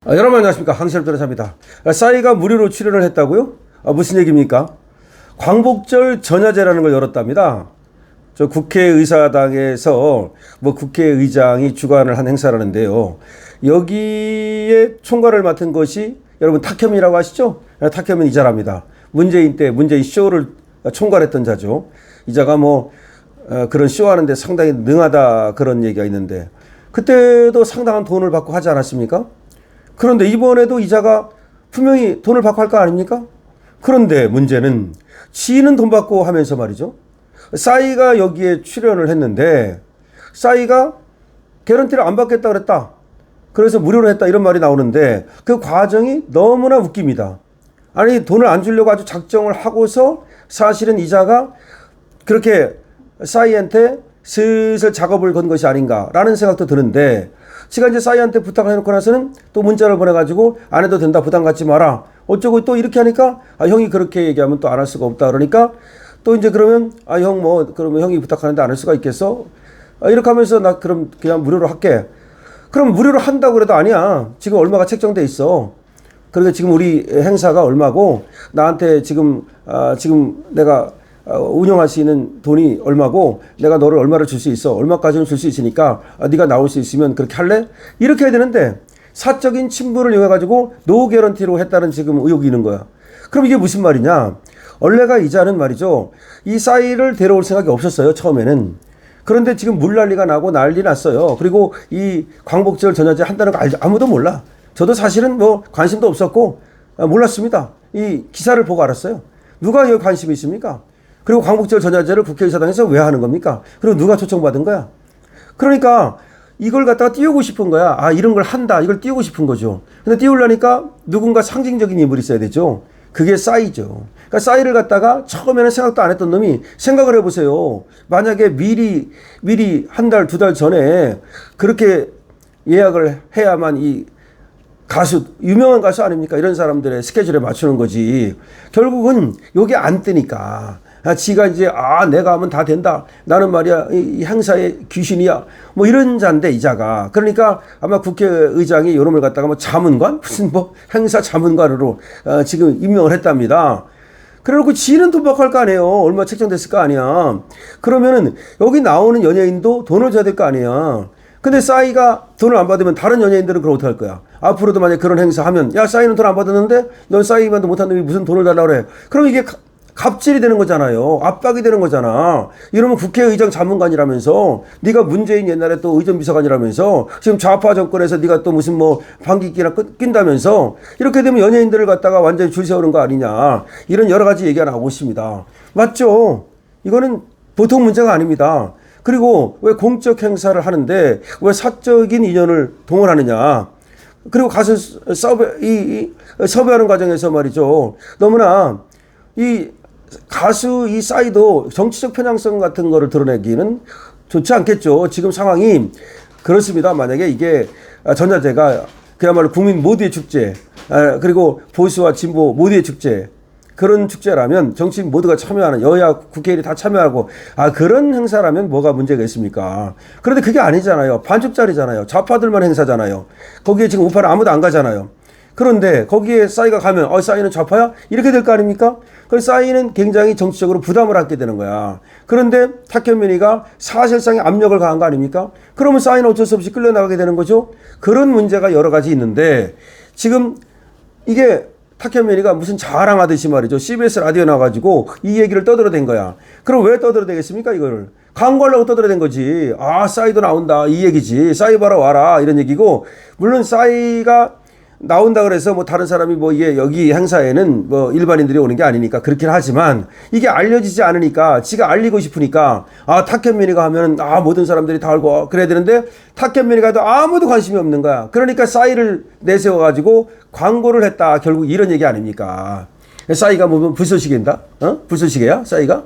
여러분 안녕하십니까, 항시럽 변호사입니다. 싸이가 무료로 출연을 했다고요? 무슨 얘기입니까? 광복절 전야제라는 걸 열었답니다. 저 국회의사당에서 국회의장이 주관을 한 행사라는데요. 여기에 총괄을 맡은 것이 여러분 탁현민이라고 아시죠? 탁현민 이자랍니다. 문재인 때 문재인 쇼를 총괄했던 자죠. 이자가 그런 쇼하는데 상당히 능하다 그런 얘기가 있는데, 그때도 상당한 돈을 받고 하지 않았습니까? 그런데 이번에도 이자가 분명히 돈을 받고 할 거 아닙니까? 그런데 문제는 지는 돈 받고 하면서 말이죠. 싸이가 여기에 출연을 했는데 싸이가 개런티를 안 받겠다 그랬다. 그래서 무료로 했다 이런 말이 나오는데 그 과정이 너무나 웃깁니다. 아니, 돈을 안 주려고 아주 작정을 하고서 사실은 이자가 그렇게 싸이한테 슬슬 작업을 건 것이 아닌가라는 생각도 드는데, 제가 이제 싸이한테 부탁을 해놓고 나서는 또 문자를 보내가지고 안 해도 된다, 부담 갖지 마라 어쩌고 또 이렇게 하니까 형이 그렇게 얘기하면 또 안 할 수가 없다 그러니까 또 이제 그러면 그러면 형이 부탁하는데 안 할 수가 있겠어? 이렇게 하면서 나 그럼 그냥 무료로 할게. 그럼 무료로 한다고 그래도 아니야. 지금 얼마가 책정돼 있어. 그러니까 지금 우리 행사가 얼마고 나한테 지금 내가 운영할 수 있는 돈이 얼마고 내가 너를 얼마를 줄 수 있어. 얼마까지는 줄 수 있으니까 네가 나올 수 있으면 그렇게 할래? 이렇게 해야 되는데 사적인 친분을 이용해 가지고 노 개런티로 했다는 지금 의혹이 있는 거야. 그럼 이게 무슨 말이냐? 원래가 이자는 말이죠, 이 싸이를 데려올 생각이 없었어요, 처음에는. 그런데 지금 물난리가 나고 난리 났어요. 그리고 이 광복절 전야제 한다는 거 아무도 몰라. 저도 사실은 관심도 없었고 몰랐습니다. 이 기사를 보고 알았어요. 누가 여기 관심이 있습니까? 그리고 광복절 전야제를 국회의사당에서 왜 하는 겁니까? 그리고 누가 초청받은 거야? 그러니까 이걸 갖다가 띄우고 싶은 거야. 이런 걸 한다. 이걸 띄우고 싶은 거죠. 근데 띄우려니까 누군가 상징적인 인물이 있어야 되죠. 그게 싸이죠. 그러니까 싸이를 갖다가 처음에는 생각도 안 했던 놈이 생각을 해보세요. 만약에 미리 한 달, 두 달 전에 그렇게 예약을 해야만 이 가수, 유명한 가수 아닙니까? 이런 사람들의 스케줄에 맞추는 거지. 결국은 여기 안 뜨니까. 지가 이제 내가 하면 다 된다. 나는 말이야 이 행사의 귀신이야. 이런 자인데 이자가. 그러니까 아마 국회의장이 이놈을 갖다가 자문관? 무슨 행사 자문관으로 지금 임명을 했답니다. 그래놓고 지는 돈 받고 할 거 아니에요. 얼마 책정됐을 거 아니야. 그러면은 여기 나오는 연예인도 돈을 줘야 될 거 아니야. 근데 싸이가 돈을 안 받으면 다른 연예인들은 그걸 어떻게 할 거야? 앞으로도 만약에 그런 행사 하면, 야, 싸이는 돈 안 받았는데 넌 싸이만도 못한 놈이 무슨 돈을 달라고 그래. 그럼 이게 갑질이 되는 거잖아요. 압박이 되는 거잖아. 이러면 국회의장 자문관이라면서, 네가 문재인 옛날에 또 의전비서관이라면서, 지금 좌파 정권에서 네가 또 무슨 방귀끼나 낀다면서, 이렇게 되면 연예인들을 갖다가 완전히 줄 세우는 거 아니냐. 이런 여러 가지 얘기가 나오고 있습니다. 맞죠? 이거는 보통 문제가 아닙니다. 그리고 왜 공적 행사를 하는데 왜 사적인 인연을 동원하느냐. 그리고 가서 섭외하는 과정에서 말이죠, 너무나 이 가수 이 싸이도 정치적 편향성 같은 거를 드러내기는 좋지 않겠죠. 지금 상황이 그렇습니다. 만약에 이게 전야제가 그야말로 국민 모두의 축제, 그리고 보수와 진보 모두의 축제, 그런 축제라면 정치인 모두가 참여하는, 여야 국회의원이 다 참여하고 그런 행사라면 뭐가 문제가 있습니까? 그런데 그게 아니잖아요. 반쪽짜리잖아요. 좌파들만 행사잖아요. 거기에 지금 우파는 아무도 안 가잖아요. 그런데 거기에 싸이가 가면 싸이는 좌파야? 이렇게 될 거 아닙니까? 그래서 싸이는 굉장히 정치적으로 부담을 안게 되는 거야. 그런데 탁현민이가 사실상의 압력을 가한 거 아닙니까? 그러면 싸이는 어쩔 수 없이 끌려나가게 되는 거죠. 그런 문제가 여러 가지 있는데, 지금 이게 탁현민이가 무슨 자랑하듯이 말이죠, CBS 라디오 나와가지고 이 얘기를 떠들어댄 거야. 그럼 왜 떠들어대겠습니까? 이걸 광고하려고 떠들어댄 거지. 싸이도 나온다 이 얘기지. 싸이 봐라 와라 이런 얘기고, 물론 싸이가 나온다 그래서 다른 사람이 이게 여기 행사에는 일반인들이 오는 게 아니니까 그렇긴 하지만, 이게 알려지지 않으니까 지가 알리고 싶으니까 탁현민이가 하면 모든 사람들이 다 알고 그래야 되는데, 탁현민이가 해도 아무도 관심이 없는 거야. 그러니까 싸이를 내세워 가지고 광고를 했다. 결국 이런 얘기 아닙니까? 싸이가 불쏘시개인다? 불쏘시개야 싸이가?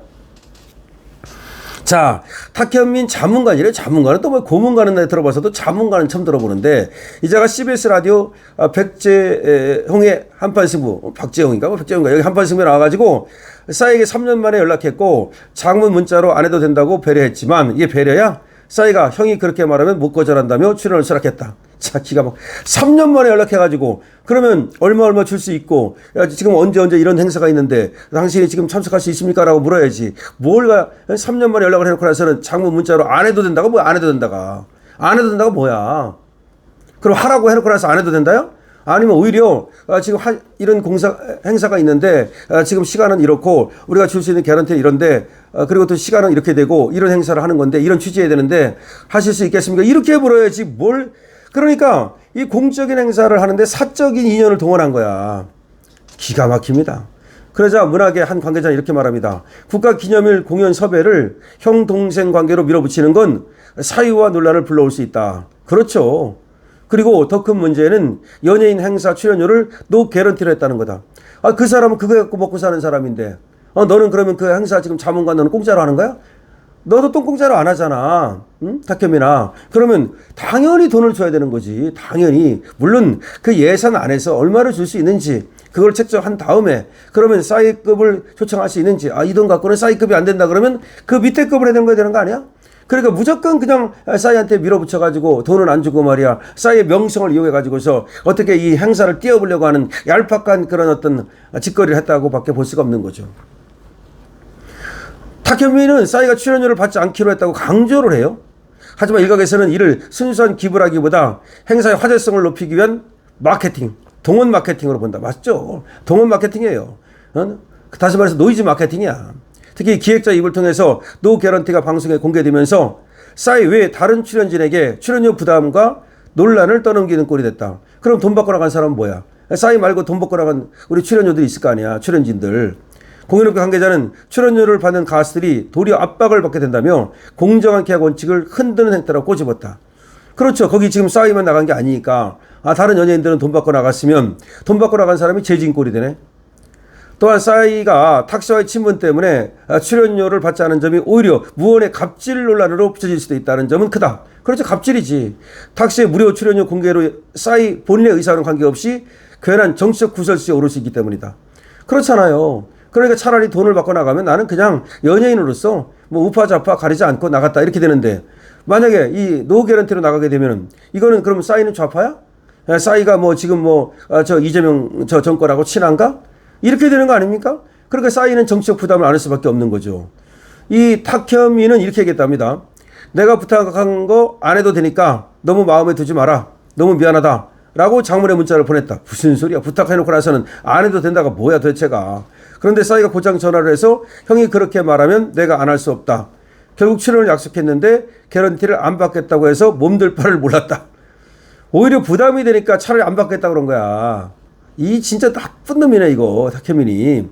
자, 탁현민 자문관이래. 자문관은 또 고문관은 내 들어봐서도 자문관은 처음 들어보는데, 이자가 CBS 라디오 백재홍의 한판승부, 박재홍인가? 백재홍인가? 여기 한판승부에 나와가지고 싸이에게 3년 만에 연락했고 장문 문자로 안 해도 된다고 배려했지만, 이게 배려야? 싸이가 형이 그렇게 말하면 못 거절한다며 출연을 수락했다. 자, 기가 막 3년 만에 연락해가지고 그러면 얼마 줄 수 있고 야, 지금 언제 이런 행사가 있는데 당신이 지금 참석할 수 있습니까? 라고 물어야지. 뭘 3년 만에 연락을 해놓고 나서는 장문 문자로 안 해도 된다고? 뭐야 안 해도 된다가. 안 해도 된다고 뭐야. 그럼 하라고 해놓고 나서 안 해도 된다요? 아니면 오히려 지금 이런 행사가 있는데 지금 시간은 이렇고 우리가 줄 수 있는 개런티 이런데 그리고 또 시간은 이렇게 되고 이런 행사를 하는 건데 이런 취지해야 되는데 하실 수 있겠습니까? 이렇게 물어야지 뭘. 그러니까 이 공적인 행사를 하는데 사적인 인연을 동원한 거야. 기가 막힙니다. 그러자 문학의 한 관계자는 이렇게 말합니다. 국가기념일 공연 섭외를 형 동생 관계로 밀어붙이는 건 사유와 논란을 불러올 수 있다. 그렇죠. 그리고 더 큰 문제는 연예인 행사 출연료를 노 개런티로 했다는 거다. 그 사람은 그거 갖고 먹고 사는 사람인데 너는 그러면 그 행사 지금 자문관 너는 공짜로 하는 거야? 너도 또 공짜로 안 하잖아. 응? 탁현민아. 그러면 당연히 돈을 줘야 되는 거지. 당연히. 물론 그 예산 안에서 얼마를 줄 수 있는지 그걸 책정한 다음에 그러면 싸이급을 초청할 수 있는지 이 돈 갖고는 싸이급이 안 된다 그러면 그 밑에 급을 해야 되는 거 아니야? 그러니까 무조건 그냥 싸이한테 밀어붙여가지고 돈은 안 주고 말이야. 싸이의 명성을 이용해가지고서 어떻게 이 행사를 띄워보려고 하는 얄팍한 그런 어떤 짓거리를 했다고 밖에 볼 수가 없는 거죠. 탁현민은 싸이가 출연료를 받지 않기로 했다고 강조를 해요. 하지만 일각에서는 이를 순수한 기부라기보다 행사의 화제성을 높이기 위한 마케팅, 동원 마케팅으로 본다. 맞죠? 동원 마케팅이에요. 다시 말해서 노이즈 마케팅이야. 특히 기획자 입을 통해서 노 개런티가 방송에 공개되면서 싸이 외 다른 출연진에게 출연료 부담과 논란을 떠넘기는 꼴이 됐다. 그럼 돈 받고 나간 사람은 뭐야? 싸이 말고 돈 받고 나간 우리 출연료들이 있을 거 아니야. 출연진들. 공연업계 관계자는 출연료를 받는 가수들이 도리어 압박을 받게 된다며 공정한 계약 원칙을 흔드는 행태라고 꼬집었다. 그렇죠. 거기 지금 싸이만 나간 게 아니니까 다른 연예인들은 돈 받고 나갔으면 돈 받고 나간 사람이 죄진 꼴이 되네. 또한 싸이가 탁씨와의 친분 때문에 출연료를 받지 않은 점이 오히려 무언의 갑질 논란으로 비춰질 수도 있다는 점은 크다. 그렇죠. 갑질이지. 탁씨의 무료 출연료 공개로 싸이 본인의 의사와는 관계없이 괜한 정치적 구설수에 오를 수 있기 때문이다. 그렇잖아요. 그러니까 차라리 돈을 받고 나가면 나는 그냥 연예인으로서 뭐 우파좌파 가리지 않고 나갔다 이렇게 되는데 만약에 이 노 개런티로 나가게 되면은 이거는 그럼 싸이는 좌파야? 싸이가 뭐 지금 저 이재명 저 정권하고 친한가? 이렇게 되는 거 아닙니까? 그러니까 싸이는 정치적 부담을 안을 수밖에 없는 거죠. 이 탁현민은 이렇게 얘기했답니다. 내가 부탁한 거 안 해도 되니까 너무 마음에 두지 마라. 너무 미안하다. 라고 장문의 문자를 보냈다. 무슨 소리야. 부탁해놓고 나서는 안 해도 된다가 뭐야 도대체가. 그런데 싸이가 고장 전화를 해서 형이 그렇게 말하면 내가 안 할 수 없다. 결국 출연을 약속했는데 개런티를 안 받겠다고 해서 몸둘 바를 몰랐다. 오히려 부담이 되니까 차라리 안 받겠다 그런 거야. 이 진짜 나쁜 놈이네 이거 탁현민이.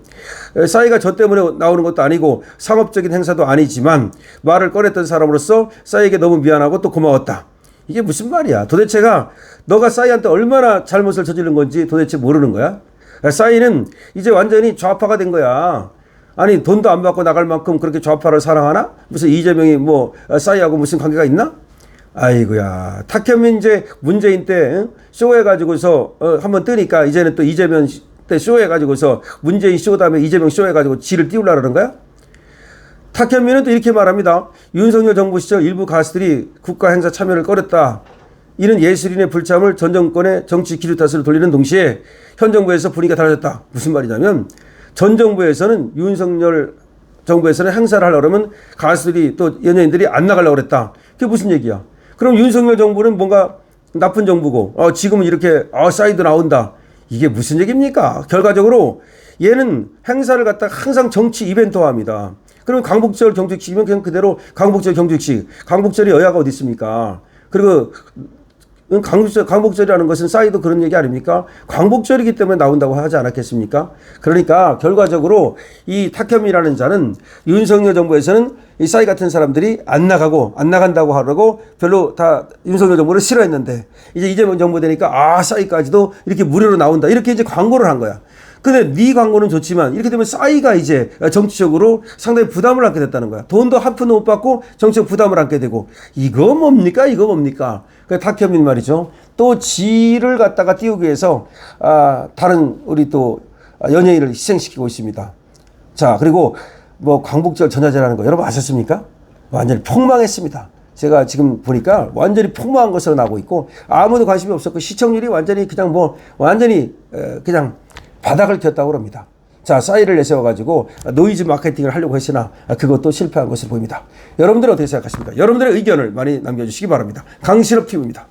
싸이가 저 때문에 나오는 것도 아니고 상업적인 행사도 아니지만 말을 꺼냈던 사람으로서 싸이에게 너무 미안하고 또 고마웠다. 이게 무슨 말이야. 도대체가 너가 싸이한테 얼마나 잘못을 저지른 건지 도대체 모르는 거야. 싸이는 이제 완전히 좌파가 된 거야. 아니 돈도 안 받고 나갈 만큼 그렇게 좌파를 사랑하나? 무슨 이재명이 싸이하고 무슨 관계가 있나? 아이고야. 탁현민 이제 문재인 때 쇼해가지고서 한번 뜨니까 이제는 또 이재명 때 쇼해가지고서 문재인 쇼 다음에 이재명 쇼해가지고 지를 띄우려고 그러는 거야? 탁현민은 또 이렇게 말합니다. 윤석열 정부 시절 일부 가수들이 국가 행사 참여를 꺼렸다. 이는 예술인의 불참을 전 정권의 정치 기류 탓으로 돌리는 동시에 현 정부에서 분위기가 달라졌다. 무슨 말이냐면 전 정부에서는 윤석열 정부에서는 행사를 하려고 그러면 가수들이 또 연예인들이 안 나가려고 그랬다. 그게 무슨 얘기야? 그럼 윤석열 정부는 뭔가 나쁜 정부고 지금은 이렇게 싸이도 나온다. 이게 무슨 얘기입니까? 결과적으로 얘는 행사를 갖다가 항상 정치 이벤트화합니다. 그러면 광복절 경축식이면 그냥 그대로 광복절 경축식. 광복절이 여야가 어디 있습니까? 그리고 광복절이라는 것은 싸이도 그런 얘기 아닙니까? 광복절이기 때문에 나온다고 하지 않았겠습니까? 그러니까 결과적으로 이 탁현민이라는 자는 윤석열 정부에서는 이 싸이 같은 사람들이 안 나간다고 하라고 별로 다 윤석열 정부를 싫어했는데 이제 이재명 정부 되니까 싸이까지도 이렇게 무료로 나온다. 이렇게 이제 광고를 한 거야. 근데 네 광고는 좋지만 이렇게 되면 싸이가 이제 정치적으로 상당히 부담을 안게 됐다는 거야. 돈도 한 푼도 못 받고 정치적 부담을 안게 되고 이거 뭡니까? 그 탁현민 말이죠. 또 지를 갖다가 띄우기 위해서 다른 우리 또 연예인을 희생시키고 있습니다. 자, 그리고 광복절 전야제라는 거 여러분 아셨습니까? 완전히 폭망했습니다. 제가 지금 보니까 완전히 폭망한 것으로 나오고 있고 아무도 관심이 없었고 시청률이 완전히 그냥 완전히 그냥 바닥을 튀었다고 합니다. 자, 싸이를 내세워가지고 노이즈 마케팅을 하려고 했으나 그것도 실패한 것으로 보입니다. 여러분들은 어떻게 생각하십니까? 여러분들의 의견을 많이 남겨주시기 바랍니다. 강신업 TV입니다.